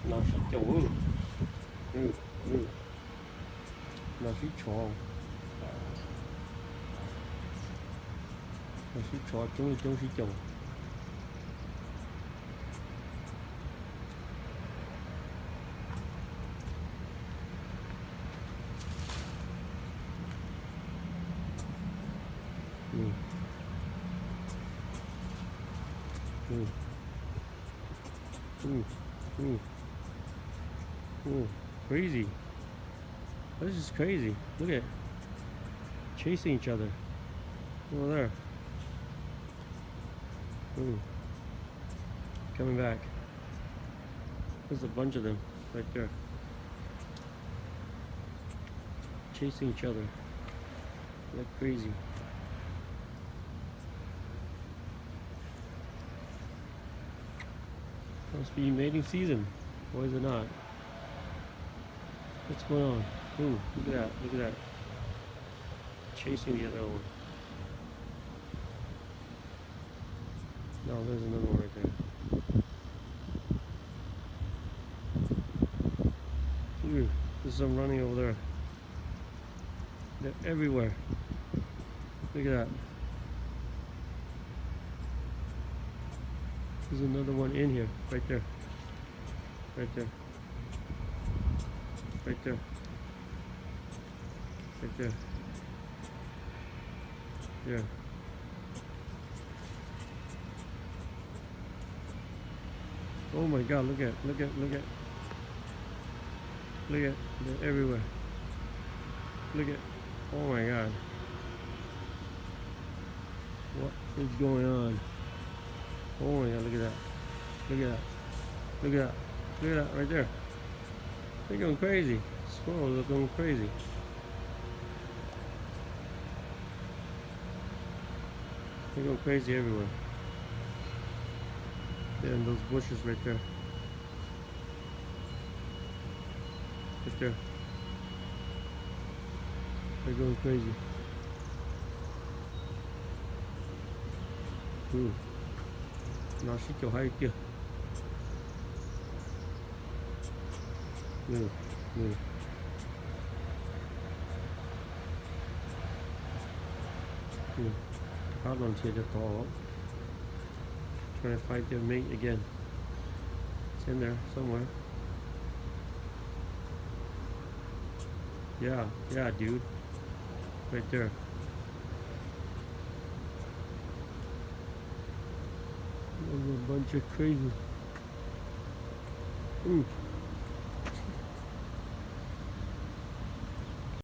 Nó sẽ chủ. Ừ, ừ. Nó sẽ chủ. Nó sẽ chủ, chúng sẽ chủ. Ừ. Ừ. Ừ. Ừ. Mm, crazy. This is crazy. Look at it. Chasing each other. Over there. Mm, coming back. There's a bunch of them right there. Chasing each other. Like crazy. Must be mating season. Or is it not? What's going on? Ooh, look at that. Look at that. Chasing the other one. No, there's another one right there. Ooh, there's some running over there. They're everywhere. Look at that. There's another one in here. Right there. Right there. Right there. Right there. Yeah. Oh my god, look at, look at, look at. Look at, they're everywhere. Look at, oh my god. What is going on? Oh my god, look at that. Look at that. Look at that. Look at that right there. They're going crazy. Squirrels are going crazy. They're going crazy everywhere. Yeah, and those bushes right there. Right there. They're going crazy. Nó sẽ kiểu hay kìa. Ừ. Ừ. Ừ. Out on here just all up. Trying to find their mate again. It's in there somewhere. Yeah, yeah, dude. Right there. There's a bunch of crazy.